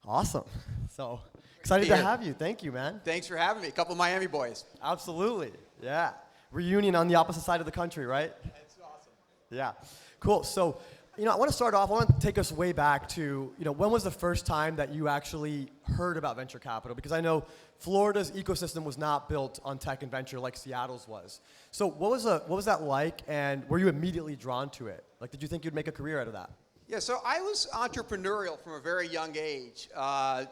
Awesome. So excited to have you. Thank you, man. Thanks for having me. A couple of Miami boys. Absolutely. Yeah. Reunion on the opposite side of the country, right? That's awesome. Yeah. Cool. So, I want to start off, I want to take us way back to, when was the first time that you actually heard about venture capital? Because I know Florida's ecosystem was not built on tech and venture like Seattle's was. So what was that like, and were you immediately drawn to it? Like, did you think you'd make a career out of that? Yeah, so I was entrepreneurial from a very young age. I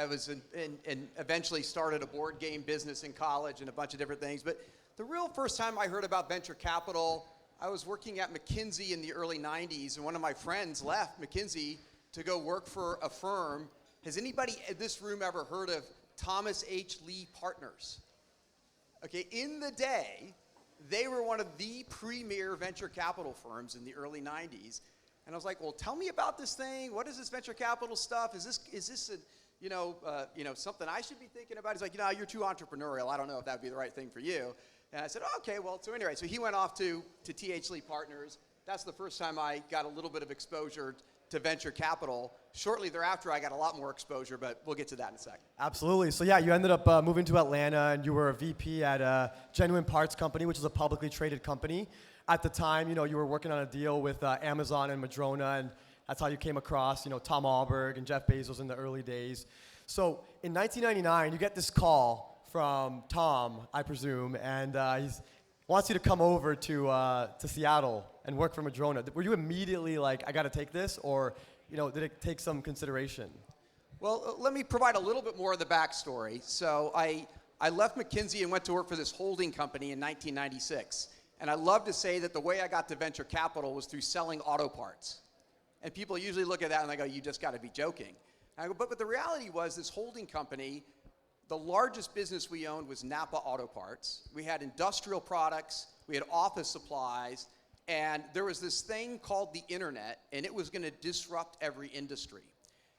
was and eventually started a board game business in college and a bunch of different things. But the real first time I heard about venture capital, I was working at McKinsey in the early 90s, and one of my friends left McKinsey to go work for a firm. Has anybody in this room ever heard of Thomas H. Lee Partners? Okay, in the day, they were one of the premier venture capital firms in the early 90s. And I was like, well, tell me about this thing. What is this venture capital stuff? Is this something I should be thinking about? He's like, you're too entrepreneurial. I don't know if that would be the right thing for you. And I said, okay, well, so anyway, so he went off to T.H. Lee Partners. That's the first time I got a little bit of exposure to venture capital. Shortly thereafter, I got a lot more exposure, but we'll get to that in a second. Absolutely. So yeah, you ended up moving to Atlanta, and you were a VP at Genuine Parts Company, which is a publicly traded company. At the time, you were working on a deal with Amazon and Madrona, and that's how you came across, Tom Alberg and Jeff Bezos in the early days. So in 1999, you get this call from Tom, I presume, and he wants you to come over to Seattle and work for Madrona. Were you immediately like, I got to take this, or did it take some consideration? Well, let me provide a little bit more of the backstory. So I left McKinsey and went to work for this holding company in 1996. And I love to say that the way I got to venture capital was through selling auto parts. And people usually look at that and they go, you just got to be joking. And I go, but the reality was this holding company, the largest business we owned was Napa Auto Parts. We had industrial products, we had office supplies, and there was this thing called the internet, and it was going to disrupt every industry.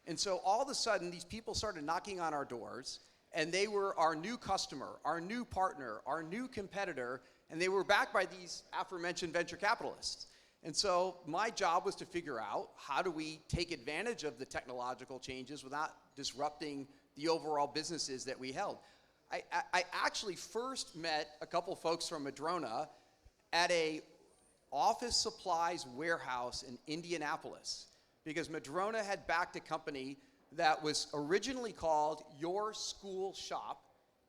And so all of a sudden, these people started knocking on our doors, and they were our new customer, our new partner, our new competitor, and they were backed by these aforementioned venture capitalists. And so my job was to figure out how do we take advantage of the technological changes without disrupting the overall businesses that we held. I actually first met a couple folks from Madrona at a office supplies warehouse in Indianapolis, because Madrona had backed a company that was originally called Your School Shop,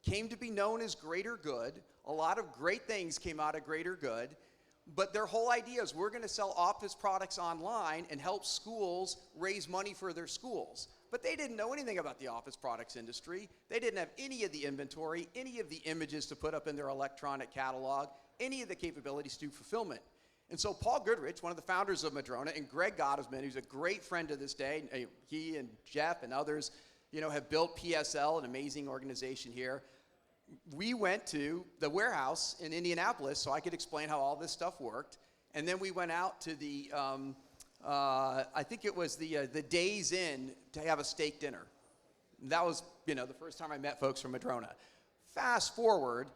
came to be known as Greater Good. A lot of great things came out of Greater Good, but their whole idea is we're going to sell office products online and help schools raise money for their schools. But they didn't know anything about the office products industry. They didn't have any of the inventory, any of the images to put up in their electronic catalog, any of the capabilities to do fulfillment. And so Paul Goodrich, one of the founders of Madrona, and Greg Gottesman, who's a great friend to this day, he and Jeff and others, have built PSL, an amazing organization here. We went to the warehouse in Indianapolis so I could explain how all this stuff worked. And then we went out to the, I think it was the Days Inn to have a steak dinner. And that was, the first time I met folks from Madrona. Fast forward,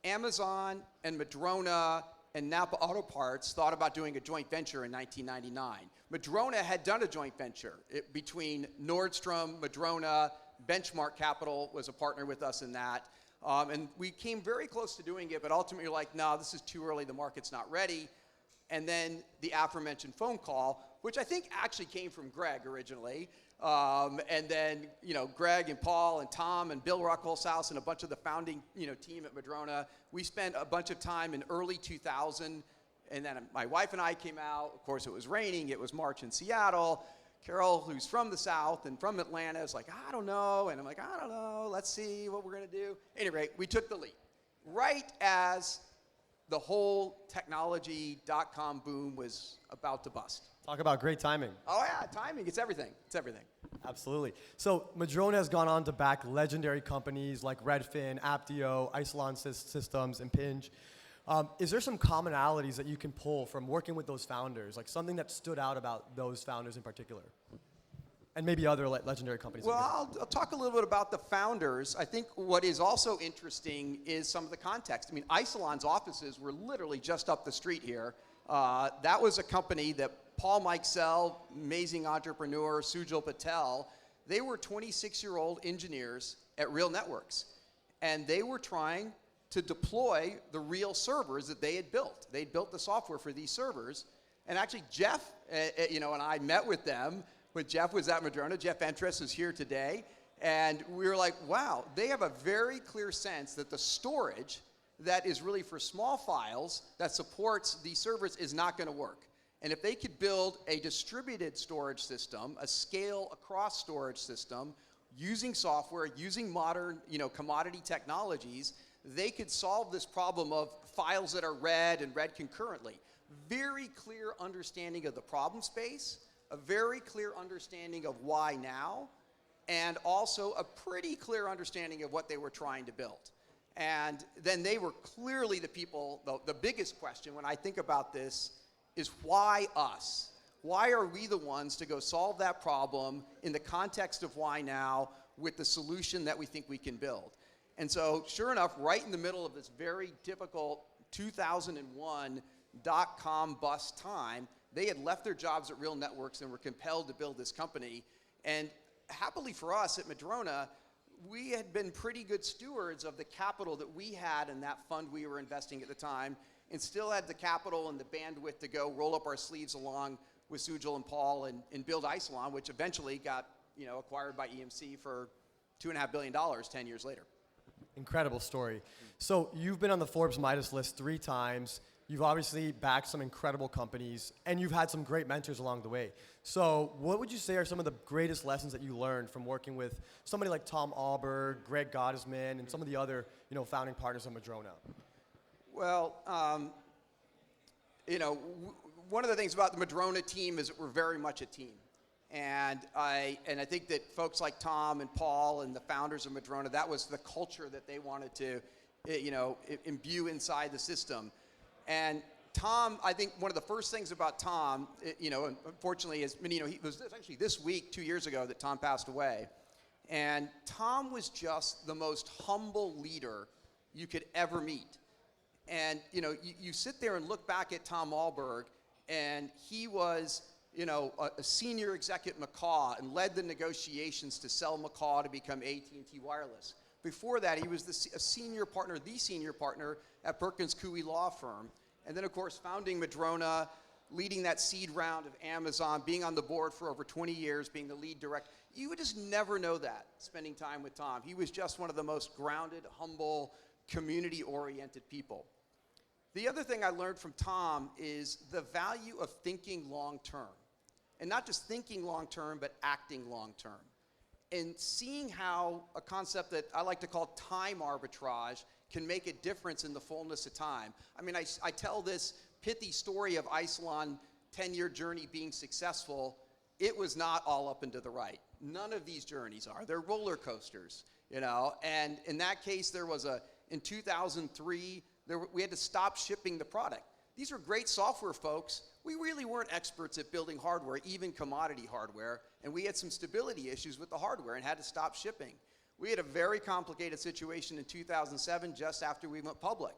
Amazon and Madrona and Napa Auto Parts thought about doing a joint venture in 1999. Madrona had done a joint venture between Nordstrom, Madrona, Benchmark Capital was a partner with us in that. And we came very close to doing it, but ultimately we're like, no, this is too early, the market's not ready. And then the aforementioned phone call, which I think actually came from Greg originally. And then, Greg and Paul and Tom and Bill Ruckelshaus and a bunch of the founding, team at Madrona. We spent a bunch of time in early 2000, and then my wife and I came out. Of course, it was raining. It was March in Seattle. Carol, who's from the South and from Atlanta, is like, I don't know. And I'm like, I don't know. Let's see what we're going to do. Anyway, we took the leap. Right as the whole technology.com boom was about to bust. Talk about great timing. Oh, yeah, timing. It's everything. It's everything. Absolutely. So Madrona has gone on to back legendary companies like Redfin, Apptio, Isilon Systems, and Impinj. Is there some commonalities that you can pull from working with those founders, like something that stood out about those founders in particular? And maybe other legendary companies. Well, I'll talk a little bit about the founders. I think what is also interesting is some of the context. I mean, Isilon's offices were literally just up the street here. That was a company that Paul Mikesell, amazing entrepreneur, Sujal Patel, They were 26-year-old engineers at Real Networks, and they were trying to deploy the real servers that they had built. They'd built the software for these servers, and actually Jeff, and I met with them when Jeff was at Madrona. Jeff Entress is here today, and we were like, wow, they have a very clear sense that the storage that is really for small files that supports these servers is not going to work. And if they could build a distributed storage system, a scale across storage system, using software, using modern, commodity technologies, they could solve this problem of files that are read and read concurrently. Very clear understanding of the problem space, a very clear understanding of why now, and also a pretty clear understanding of what they were trying to build. And then they were clearly the people, the biggest question when I think about this is why us? Why are we the ones to go solve that problem in the context of why now with the solution that we think we can build? And so sure enough, right in the middle of this very difficult 2001 dot-com bust time, they had left their jobs at Real Networks and were compelled to build this company. And happily for us at Madrona, we had been pretty good stewards of the capital that we had in that fund we were investing at the time, and still had the capital and the bandwidth to go roll up our sleeves along with Sujal and Paul and build Isilon, which eventually got acquired by EMC for $2.5 billion 10 years later. Incredible story. So you've been on the Forbes Midas list 3 times. You've obviously backed some incredible companies, and you've had some great mentors along the way. So what would you say are some of the greatest lessons that you learned from working with somebody like Tom Alberg, Greg Gottesman, and some of the other founding partners of Madrona? Well, one of the things about the Madrona team is that we're very much a team. And I think that folks like Tom and Paul and the founders of Madrona, that was the culture that they wanted to, imbue inside the system. And Tom, I think one of the first things about Tom, unfortunately, is, he was actually this week, 2 years ago, that Tom passed away. And Tom was just the most humble leader you could ever meet. And, you sit there and look back at Tom Alberg, and he was, a senior exec at McCaw and led the negotiations to sell McCaw to become AT&T Wireless. Before that, he was a senior partner at Perkins Coie Law Firm. And then, of course, founding Madrona, leading that seed round of Amazon, being on the board for over 20 years, being the lead director. You would just never know that, spending time with Tom. He was just one of the most grounded, humble, community-oriented people. The other thing I learned from Tom is the value of thinking long-term. And not just thinking long-term, but acting long-term. And seeing how a concept that I like to call time arbitrage can make a difference in the fullness of time. I tell this pithy story of Isilon 10-year journey being successful. It was not all up and to the right. None of these journeys are. They're roller coasters, And in that case, in 2003, we had to stop shipping the product. These are great software folks. We really weren't experts at building hardware, even commodity hardware, and we had some stability issues with the hardware and had to stop shipping. We had a very complicated situation in 2007, just after we went public.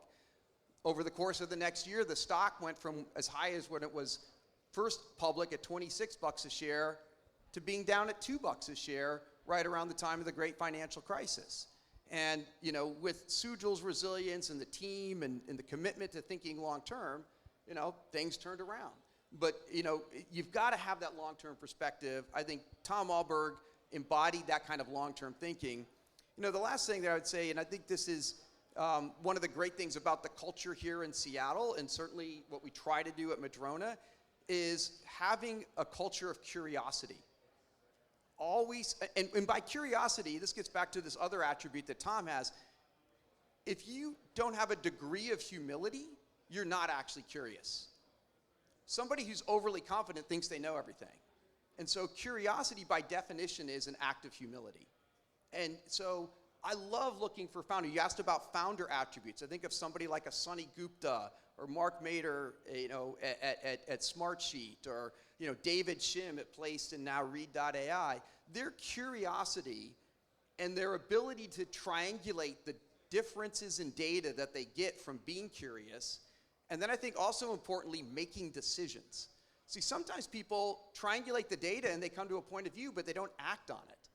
Over the course of the next year, the stock went from as high as when it was first public at $26 a share to being down at $2 a share right around the time of the great financial crisis. And with Sujal's resilience and the team and the commitment to thinking long-term, things turned around. But, you've got to have that long-term perspective. I think Tom Alberg embodied that kind of long-term thinking. The last thing that I would say, and I think this is one of the great things about the culture here in Seattle, and certainly what we try to do at Madrona, is having a culture of curiosity. Always, and by curiosity, this gets back to this other attribute that Tom has. If you don't have a degree of humility, you're not actually curious. Somebody who's overly confident thinks they know everything. And so curiosity, by definition, is an act of humility. And so I love looking for founder. You asked about founder attributes. I think of somebody like a Sunny Gupta or Mark Mader, at Smartsheet, or David Shim at Placed and now Read.ai. Their curiosity and their ability to triangulate the differences in data that they get from being curious, and then I think also importantly, making decisions. See, sometimes people triangulate the data and they come to a point of view, but they don't act on it.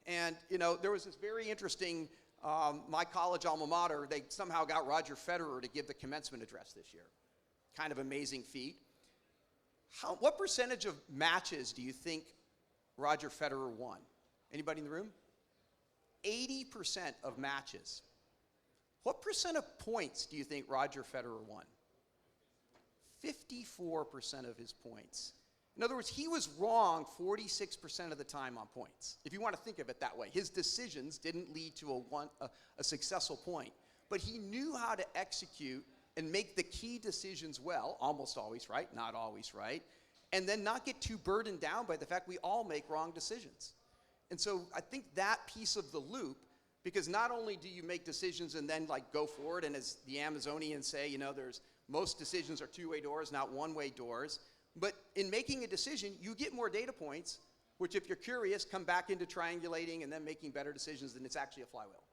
And, there was this very interesting, my college alma mater, they somehow got Roger Federer to give the commencement address this year. Kind of amazing feat. What percentage of matches do you think Roger Federer won? Anybody in the room? 80% of matches. What percent of points do you think Roger Federer won? 54% of his points. In other words, he was wrong 46% of the time on points, if you want to think of it that way. His decisions didn't lead to a successful point, but he knew how to execute and make the key decisions well, almost always right, not always right, and then not get too burdened down by the fact we all make wrong decisions. And so I think that piece of the loop, because not only do you make decisions and then go forward, and as the Amazonians say, there's most decisions are two-way doors, not one-way doors. But in making a decision, you get more data points, which if you're curious, come back into triangulating and then making better decisions, then it's actually a flywheel.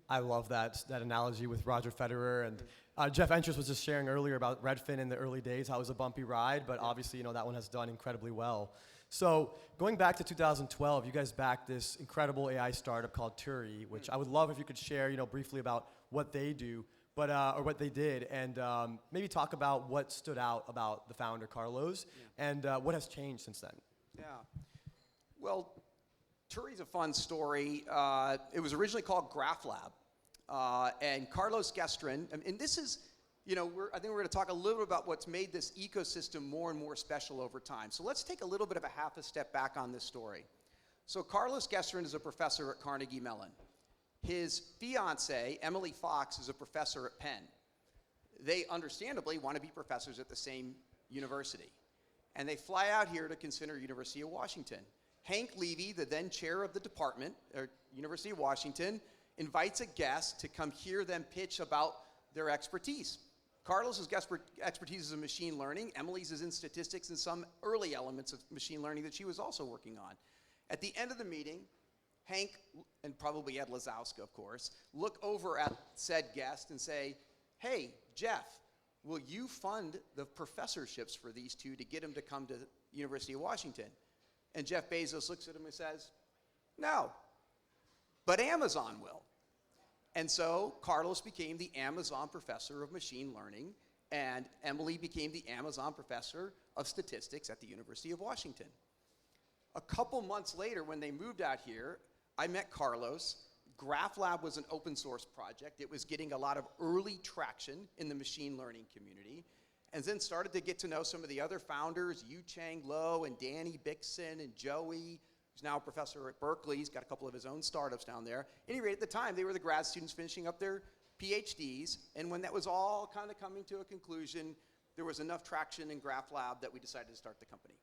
I love that analogy with Roger Federer. And Jeff Entrus was just sharing earlier about Redfin in the early days, how it was a bumpy ride, but obviously, that one has done incredibly well. So going back to 2012, you guys backed this incredible AI startup called Turi, which I would love if you could share, briefly about what they do. Or what they did, and maybe talk about what stood out about the founder, Carlos, and what has changed since then. Yeah. Well, Turi's a fun story. It was originally called Graph Lab, and Carlos Gestrin, and this is, I think we're going to talk a little bit about what's made this ecosystem more and more special over time. So let's take a little bit of a half a step back on this story. So Carlos Gestrin is a professor at Carnegie Mellon. His fiancée, Emily Fox, is a professor at Penn. They understandably want to be professors at the same university. And they fly out here to consider University of Washington. Hank Levy, the then chair of the department, or University of Washington, invites a guest to come hear them pitch about their expertise. Carlos's expertise is in machine learning. Emily's is in statistics and some early elements of machine learning that she was also working on. At the end of the meeting, Hank, and probably Ed Lazowska, of course, look over at said guest and say, hey, Jeff, will you fund the professorships for these two to get them to come to the University of Washington? And Jeff Bezos looks at him and says, no, but Amazon will. And so Carlos became the Amazon professor of machine learning, and Emily became the Amazon professor of statistics at the University of Washington. A couple months later, when they moved out here, I met Carlos. Graph Lab was an open source project. It was getting a lot of early traction in the machine learning community, and then started to get to know some of the other founders, Yu-Chang Lo and Danny Bixson and Joey, who's now a professor at Berkeley. He's got a couple of his own startups down there. At any rate, at the time, they were the grad students finishing up their PhDs, and when that was all kind of coming to a conclusion, there was enough traction in Graph Lab that we decided to start the company.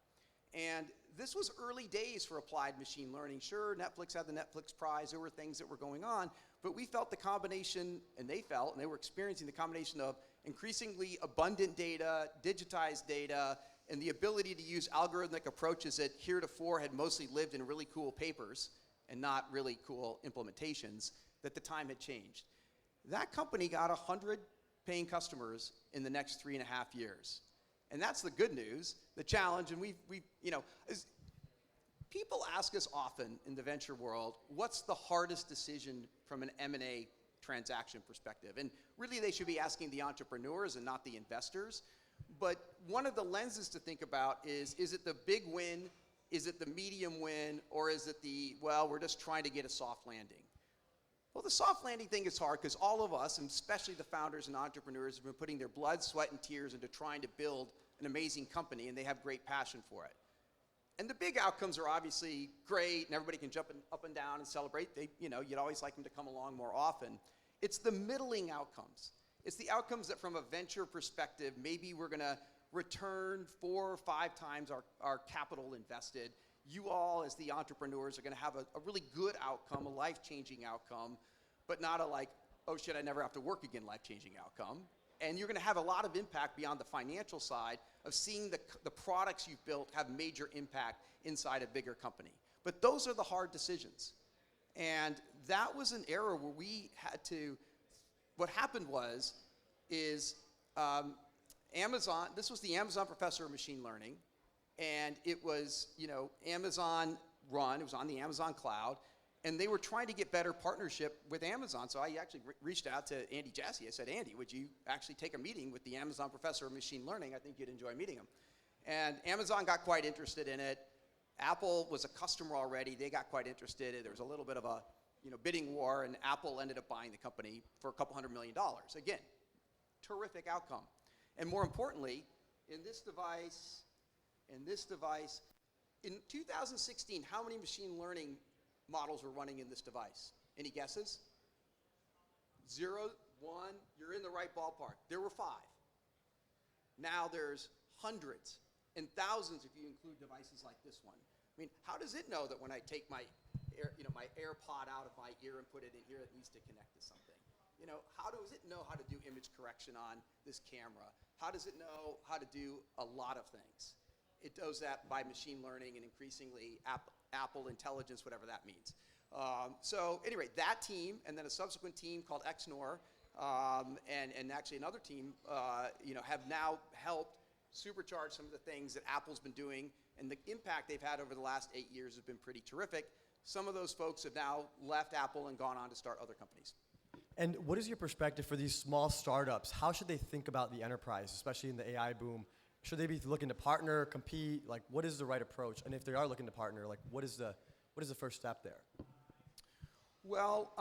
And this was early days for applied machine learning. Sure, Netflix had the Netflix prize. There were things that were going on. But we felt the combination, and they were experiencing the combination of increasingly abundant data, digitized data, and the ability to use algorithmic approaches that heretofore had mostly lived in really cool papers and not really cool implementations, that the time had changed. That company got 100 paying customers in the next 3.5 years. And that's the good news. The challenge, and people ask us often in the venture world, what's the hardest decision from an M&A transaction perspective? And really they should be asking the entrepreneurs and not the investors. But one of the lenses to think about is it the big win, is it the medium win, or is it we're just trying to get a soft landing? Well, the soft landing thing is hard because all of us, and especially the founders and entrepreneurs, have been putting their blood, sweat, and tears into trying to build an amazing company, and they have great passion for it. And the big outcomes are obviously great, and everybody can jump up and down and celebrate. You'd always like them to come along more often. It's the middling outcomes. It's the outcomes that from a venture perspective, maybe we're going to return 4 or 5 times our capital invested. You all, as the entrepreneurs, are going to have a really good outcome, a life-changing outcome, but not a oh shit, I never have to work again life-changing outcome. And you're going to have a lot of impact beyond the financial side of seeing the products you've built have major impact inside a bigger company. But those are the hard decisions. And that was an era where we had to, what happened is Amazon, this was the Amazon professor of machine learning, and it was, Amazon run, it was on the Amazon cloud, And they were trying to get better partnership with Amazon. So I actually reached out to Andy Jassy. I said, Andy, would you actually take a meeting with the Amazon professor of machine learning? I think you'd enjoy meeting him. And Amazon got quite interested in it. Apple was a customer already. They got quite interested. There was a little bit of a bidding war, and Apple ended up buying the company for $200 million. Again, terrific outcome. And more importantly, in this device, in 2016, how many machine learning models were running in this device? Any guesses? 0, 1, you're in the right ballpark. There were 5. Now there's hundreds and thousands if you include devices like this one. I mean, how does it know that when I take my AirPod out of my ear and put it in here, it needs to connect to something? How does it know how to do image correction on this camera? How does it know how to do a lot of things? It does that by machine learning and increasingly Apple Intelligence, whatever that means. So anyway, that team and then a subsequent team called XNOR and actually another team have now helped supercharge some of the things that Apple's been doing, and the impact they've had over the last 8 years has been pretty terrific. Some of those folks have now left Apple and gone on to start other companies. And what is your perspective for these small startups? How should they think about the enterprise, especially in the AI boom? Should they be looking to partner, compete? Like, what is the right approach? And if they are looking to partner, like, what is the first step there? Well,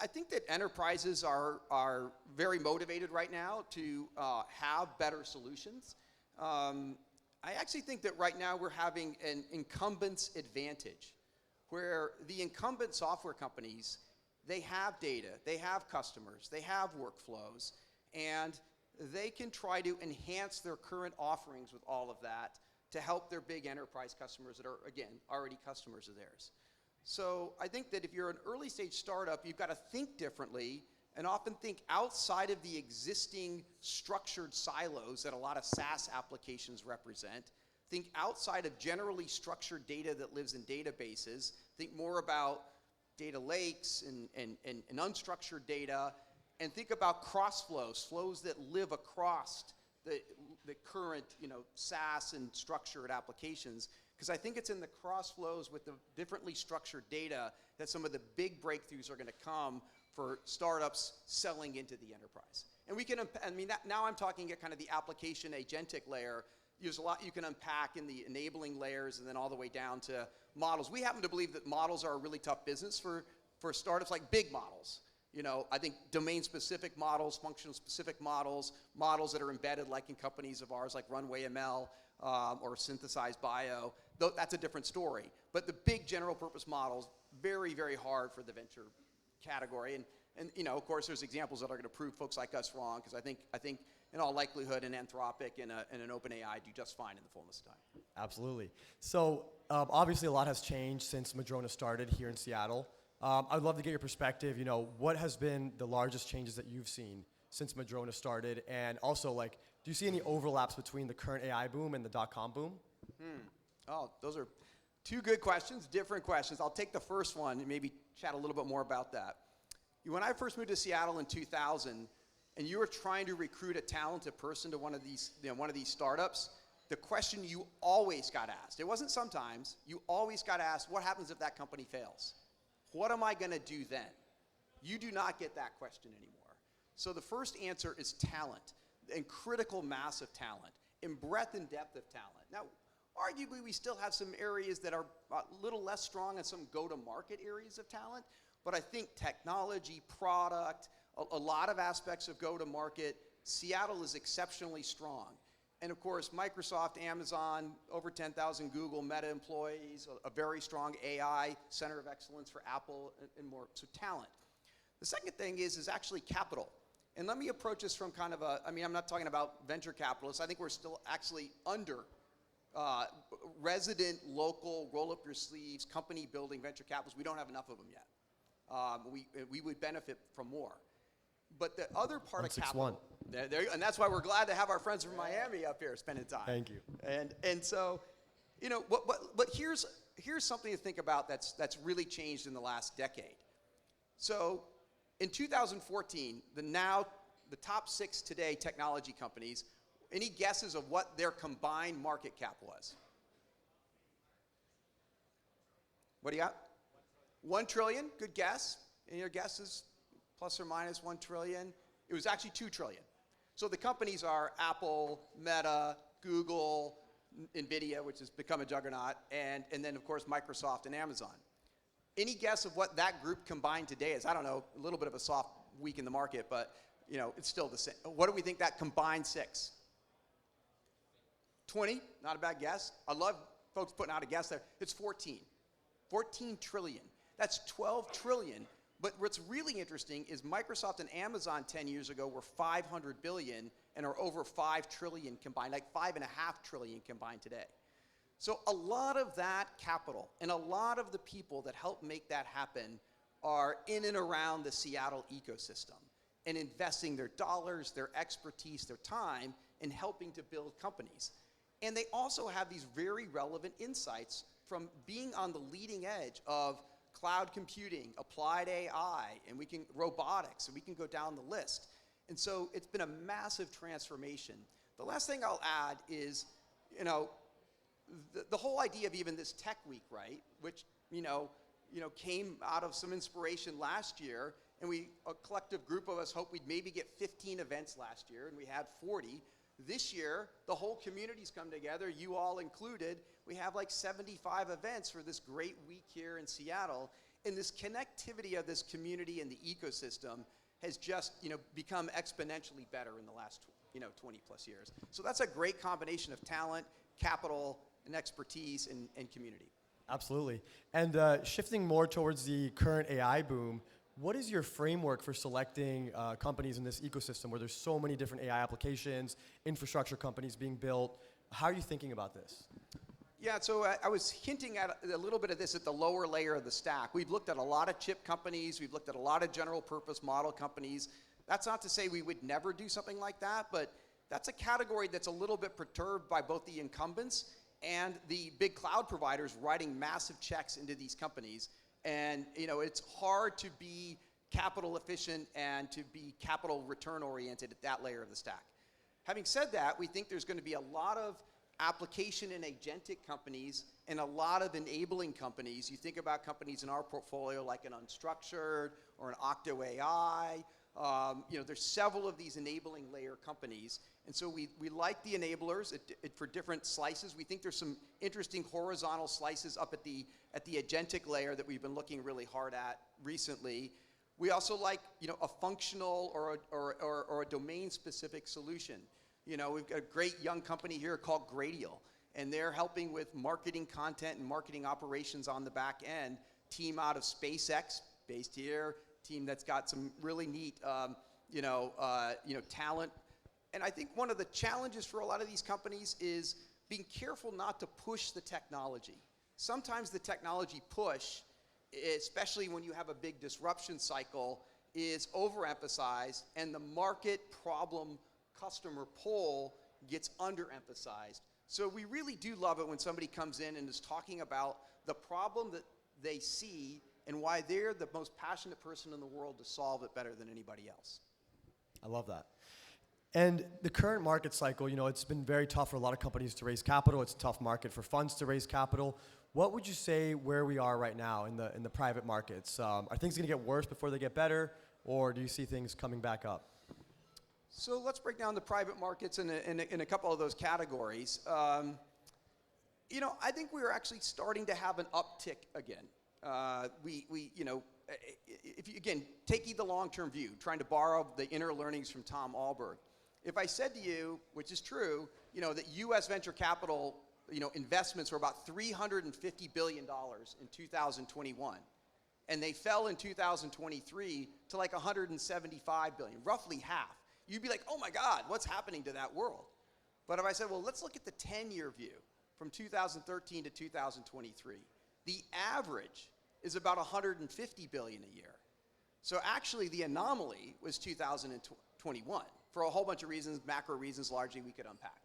I think that enterprises are very motivated right now to have better solutions. I actually think that right now we're having an incumbent's advantage, where the incumbent software companies, they have data, they have customers, they have workflows, and they can try to enhance their current offerings with all of that to help their big enterprise customers that are, again, already customers of theirs. So I think that if you're an early stage startup, you've got to think differently and often think outside of the existing structured silos that a lot of SaaS applications represent. Think outside of generally structured data that lives in databases. Think more about data lakes and unstructured data, and think about cross flows, flows that live across the current SaaS and structured applications. Because I think it's in the cross flows with the differently structured data that some of the big breakthroughs are going to come for startups selling into the enterprise. And we can, now I'm talking at kind of the application agentic layer. There's a lot you can unpack in the enabling layers and then all the way down to models. We happen to believe that models are a really tough business for startups, like big models. I think domain-specific models, functional-specific models, models that are embedded like in companies of ours like Runway ML or Synthesized Bio, that's a different story. But the big general-purpose models, very, very hard for the venture category. And of course, there's examples that are going to prove folks like us wrong, because I think in all likelihood, an Anthropic and an OpenAI do just fine in the fullness of time. Absolutely. So obviously a lot has changed since Madrona started here in Seattle. I'd love to get your perspective. What has been the largest changes that you've seen since Madrona started? And also, do you see any overlaps between the current AI boom and the .com boom? Oh, those are two good questions, different questions. I'll take the first one and maybe chat a little bit more about that. When I first moved to Seattle in 2000, and you were trying to recruit a talented person to one of these startups, the question you always got asked, it wasn't sometimes, you always got asked, what happens if that company fails? What am I going to do then? You do not get that question anymore. So the first answer is talent, and critical mass of talent, and breadth and depth of talent. Now, arguably, we still have some areas that are a little less strong and some go-to-market areas of talent, but I think technology, product, a lot of aspects of go-to-market, Seattle is exceptionally strong. And of course, Microsoft, Amazon, over 10,000 Google, Meta employees, a very strong AI center of excellence for Apple, and more, so talent. The second thing is actually capital. And let me approach this from kind of I'm not talking about venture capitalists. I think we're still actually under resident, local, roll up your sleeves, company building venture capitalists. We don't have enough of them yet. We would benefit from more. But the other part of capital, and that's why we're glad to have our friends from Miami up here spending time. Thank you. And so, but here's something to think about that's really changed in the last decade. So, in 2014, the top 6 today technology companies, any guesses of what their combined market cap was? What do you got? 1 trillion, good guess. And your guess is plus or minus 1 trillion. It was actually 2 trillion. So the companies are Apple, Meta, Google, NVIDIA, which has become a juggernaut, and then of course Microsoft and Amazon. Any guess of what that group combined today is? I don't know, a little bit of a soft week in the market, but it's still the same. What do we think that combined 6? 20, not a bad guess. I love folks putting out a guess there. It's 14. 14 trillion. That's 12 trillion. But what's really interesting is Microsoft and Amazon 10 years ago were 500 billion and are over 5 trillion combined, like 5.5 trillion combined today. So a lot of that capital and a lot of the people that help make that happen are in and around the Seattle ecosystem and investing their dollars, their expertise, their time in helping to build companies. And they also have these very relevant insights from being on the leading edge of cloud computing, applied AI, and robotics, and we can go down the list. And so it's been a massive transformation. The last thing I'll add is, the whole idea of even this tech week, right, which, came out of some inspiration last year, and a collective group of us hoped we'd maybe get 15 events last year, and we had 40. This year, the whole community's come together, you all included. We have like 75 events for this great week here in Seattle. And this connectivity of this community and the ecosystem has just, become exponentially better in the last, 20 plus years. So that's a great combination of talent, capital, and expertise and community. Absolutely. And shifting more towards the current AI boom, what is your framework for selecting companies in this ecosystem where there's so many different AI applications, infrastructure companies being built? How are you thinking about this? Yeah, so I was hinting at a little bit of this at the lower layer of the stack. We've looked at a lot of chip companies. We've looked at a lot of general purpose model companies. That's not to say we would never do something like that, but that's a category that's a little bit perturbed by both the incumbents and the big cloud providers writing massive checks into these companies. And it's hard to be capital efficient and to be capital return oriented at that layer of the stack. Having said that, we think there's going to be a lot of application and agentic companies and a lot of enabling companies. You think about companies in our portfolio like an Unstructured or an Octo AI. There's several of these enabling layer companies. And so we like the enablers for different slices. We think there's some interesting horizontal slices up at the agentic layer that we've been looking really hard at recently. We also like a functional or a domain-specific solution. We've got a great young company here called Gradial, and they're helping with marketing content and marketing operations on the back end. Team out of SpaceX, based here. Team that's got some really neat, talent. And I think one of the challenges for a lot of these companies is being careful not to push the technology. Sometimes the technology push, especially when you have a big disruption cycle, is overemphasized, and the market problem customer pull gets underemphasized. So we really do love it when somebody comes in and is talking about the problem that they see and why they're the most passionate person in the world to solve it better than anybody else. I love that. And the current market cycle, it's been very tough for a lot of companies to raise capital. It's a tough market for funds to raise capital. What would you say where we are right now in the private markets? Are things going to get worse before they get better, or do you see things coming back up? So let's break down the private markets in a couple of those categories. I think we're actually starting to have an uptick again. If you, again, taking the long-term view, trying to borrow the inner learnings from Tom Alberg. If I said to you, which is true, that U.S. venture capital, investments were about $350 billion in 2021, and they fell in 2023 to like $175 billion, roughly half. You'd be like, oh my God, what's happening to that world? But if I said, well, let's look at the 10-year view from 2013 to 2023. The average is about $150 billion a year. So actually the anomaly was 2021 for a whole bunch of reasons, macro reasons largely we could unpack.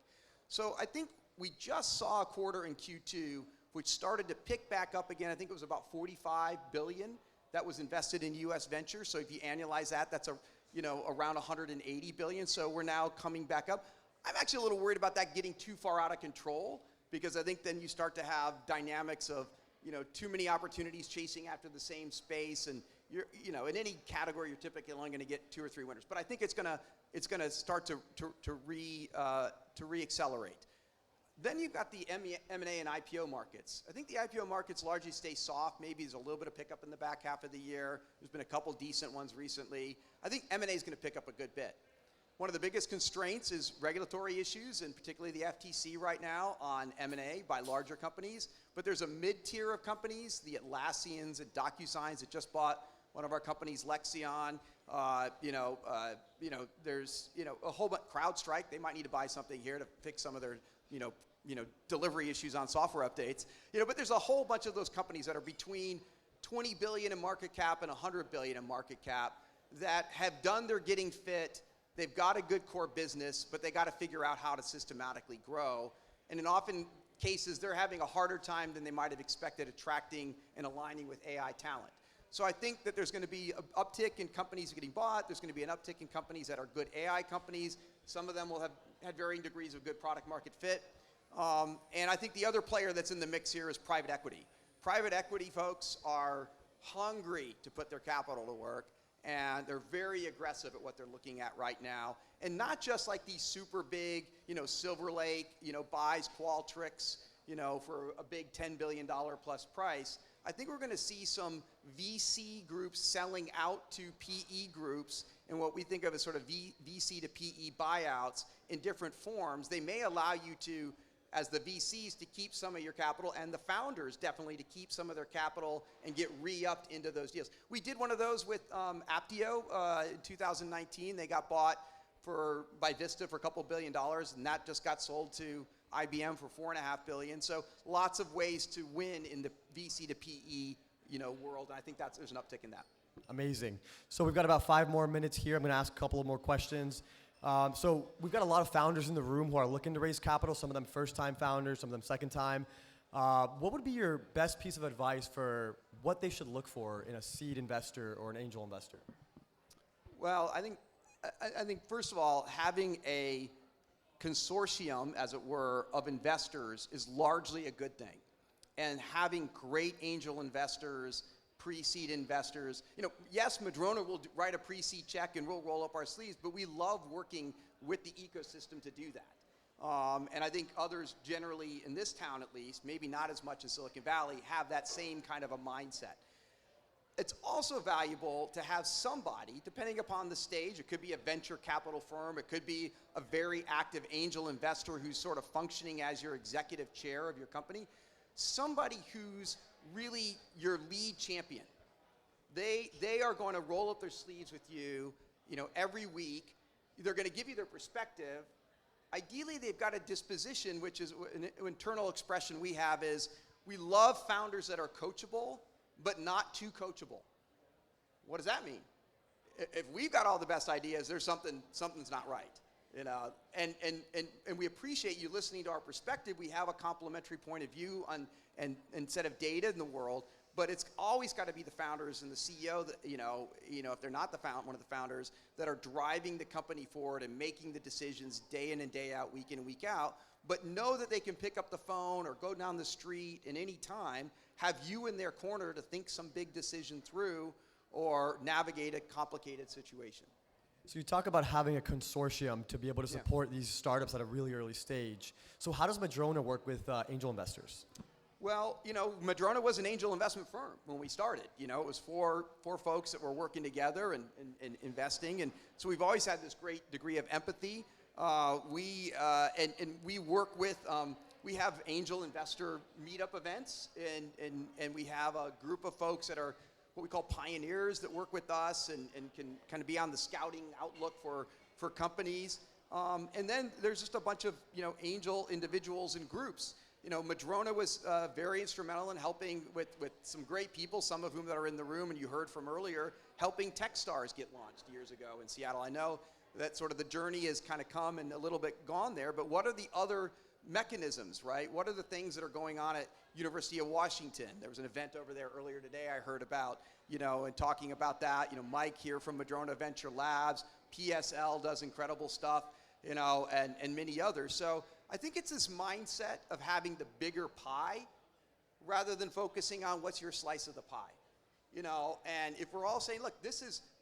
So I think we just saw a quarter in Q2 which started to pick back up again. I think it was about $45 billion that was invested in US venture. So if you annualize that, that's around $180 billion. So we're now coming back up. I'm actually a little worried about that getting too far out of control, because I think then you start to have dynamics of too many opportunities chasing after the same space, and in any category, you're typically only going to get 2 or 3 winners. But I think it's going to start to re-accelerate. Then you've got the M&A and IPO markets. I think the IPO markets largely stay soft. Maybe there's a little bit of pickup in the back half of the year. There's been a couple decent ones recently. I think M&A is going to pick up a good bit. One of the biggest constraints is regulatory issues, and particularly the FTC right now on M&A by larger companies. But there's a mid-tier of companies, the Atlassians and DocuSigns that just bought one of our companies, Lexion. There's a whole bunch. CrowdStrike, they might need to buy something here to fix some of their delivery issues on software updates. But there's a whole bunch of those companies that are between 20 billion in market cap and 100 billion in market cap that have done their getting fit. They've got a good core business, but they got to figure out how to systematically grow. And in often cases, they're having a harder time than they might have expected attracting and aligning with AI talent. So I think that there's going to be an uptick in companies getting bought. There's going to be an uptick in companies that are good AI companies. Some of them will have had varying degrees of good product market fit. And I think the other player that's in the mix here is private equity. Private equity folks are hungry to put their capital to work, and they're very aggressive at what they're looking at right now. And not just like these super big, Silver Lake, buys Qualtrics, for a big $10 billion plus price. I think we're going to see some VC groups selling out to PE groups and what we think of as sort of VC to PE buyouts in different forms. They may allow you to, as the VCs, to keep some of your capital, and the founders definitely to keep some of their capital and get re-upped into those deals. We did one of those with Aptio in 2019. They got bought by Vista for a couple $1 billion, and that just got sold to IBM for $4.5 billion. So lots of ways to win in the VC to PE, world. And I think there's an uptick in that. Amazing. So we've got about 5 more minutes here. I'm going to ask a couple of more questions. So we've got a lot of founders in the room who are looking to raise capital. Some of them first-time founders, some of them second-time. What would be your best piece of advice for what they should look for in a seed investor or an angel investor? Well, I think first of all, having a consortium, as it were, of investors is largely a good thing. And having great angel investors, pre-seed investors, yes, Madrona will write a pre-seed check and we'll roll up our sleeves, but we love working with the ecosystem to do that. And I think others generally, in this town at least, maybe not as much as Silicon Valley, have that same kind of a mindset. It's also valuable to have somebody, depending upon the stage, it could be a venture capital firm, it could be a very active angel investor who's sort of functioning as your executive chair of your company, somebody who's really your lead champion. They are going to roll up their sleeves with you, every week. They're going to give you their perspective. Ideally, they've got a disposition, which is an internal expression we have is, we love founders that are coachable, but not too coachable. What does that mean? If we've got all the best ideas, there's something's not right. And we appreciate you listening to our perspective. We have a complementary point of view on and set of data in the world, but it's always got to be the founders and the CEO that, if they're not one of the founders, that are driving the company forward and making the decisions day in and day out, week in and week out, but know that they can pick up the phone or go down the street at any time, have you in their corner to think some big decision through or navigate a complicated situation. So you talk about having a consortium to be able to support these startups at a really early stage. So how does Madrona work with angel investors? Well, Madrona was an angel investment firm when we started. It was four folks that were working together and investing. And so we've always had this great degree of empathy. We work with, we have angel investor meetup events, and we have a group of folks that are what we call pioneers that work with us and can kind of be on the scouting outlook for companies. And then there's just a bunch of angel individuals and groups. Madrona was very instrumental in helping with some great people, some of whom that are in the room and you heard from earlier, helping Techstars get launched years ago in Seattle. I know that sort of the journey has kind of come and a little bit gone there, but what are the other mechanisms, right? What are the things that are going on at University of Washington? There was an event over there earlier today I heard about, and talking about that. Mike here from Madrona Venture Labs, PSL does incredible stuff, and many others. So I think it's this mindset of having the bigger pie rather than focusing on what's your slice of the pie. And if we're all saying, look,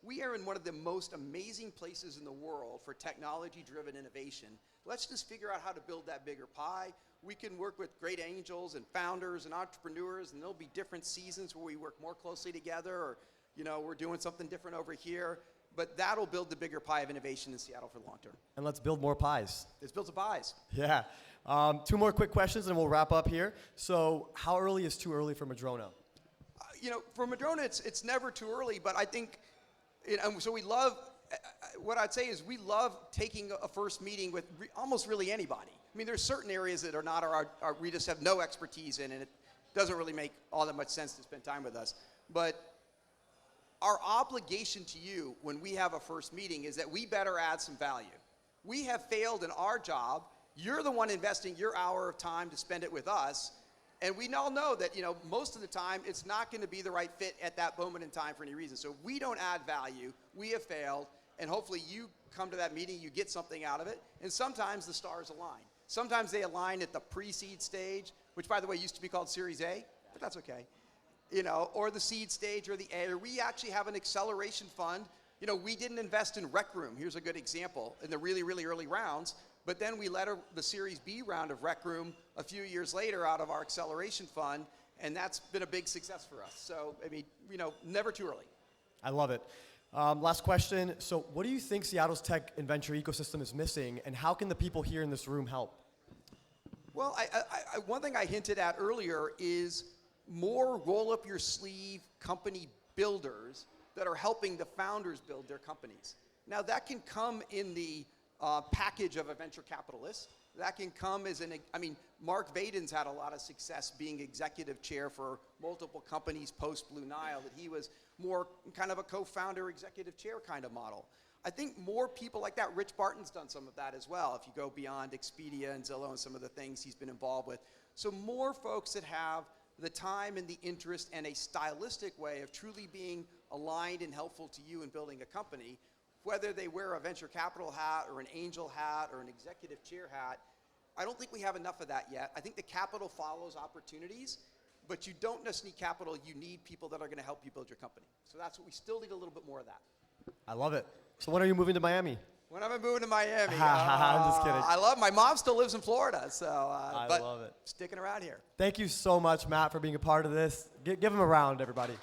we are in one of the most amazing places in the world for technology-driven innovation. Let's just figure out how to build that bigger pie. We can work with great angels and founders and entrepreneurs, and there'll be different seasons where we work more closely together, or we're doing something different over here. But that'll build the bigger pie of innovation in Seattle for the long term. And let's build more pies. Let's build some pies. Yeah. 2 more quick questions, and we'll wrap up here. So how early is too early for Madrona? For Madrona, it's never too early, but I think, so we love, what I'd say is we love taking a first meeting with almost really anybody. I mean, there's certain areas that are not we just have no expertise in, and it doesn't really make all that much sense to spend time with us. But our obligation to you when we have a first meeting is that we better add some value. We have failed in our job. You're the one investing your hour of time to spend it with us. And we all know that, most of the time it's not going to be the right fit at that moment in time for any reason. So if we don't add value, we have failed. And hopefully you come to that meeting, you get something out of it. And sometimes the stars align. Sometimes they align at the pre-seed stage, which, by the way, used to be called Series A, but that's okay. Or the seed stage or the A. Or we actually have an acceleration fund. We didn't invest in Rec Room. Here's a good example in the really, really early rounds. But then we let the Series B round of Rec Room a few years later out of our acceleration fund, and that's been a big success for us. So, never too early. I love it. Last question. So what do you think Seattle's tech and venture ecosystem is missing, and how can the people here in this room help? Well, one thing I hinted at earlier is more roll-up-your-sleeve company builders that are helping the founders build their companies. Now, that can come in the package of a venture capitalist. That can come as Mark Vaden's had a lot of success being executive chair for multiple companies post Blue Nile, that he was more kind of a co-founder executive chair kind of model. I think more people like that. Rich Barton's done some of that as well, if you go beyond Expedia and Zillow and some of the things he's been involved with. So more folks that have the time and the interest and a stylistic way of truly being aligned and helpful to you in building a company, whether they wear a venture capital hat or an angel hat or an executive chair hat. I don't think we have enough of that yet. I think the capital follows opportunities, but you don't just need capital, you need people that are going to help you build your company. So that's what we still need, a little bit more of that. I love it. So when are you moving to Miami? When am I moving to Miami? I'm just kidding. My mom still lives in Florida, so I love it. Sticking around here. Thank you so much, Matt, for being a part of this. Give him a round, everybody.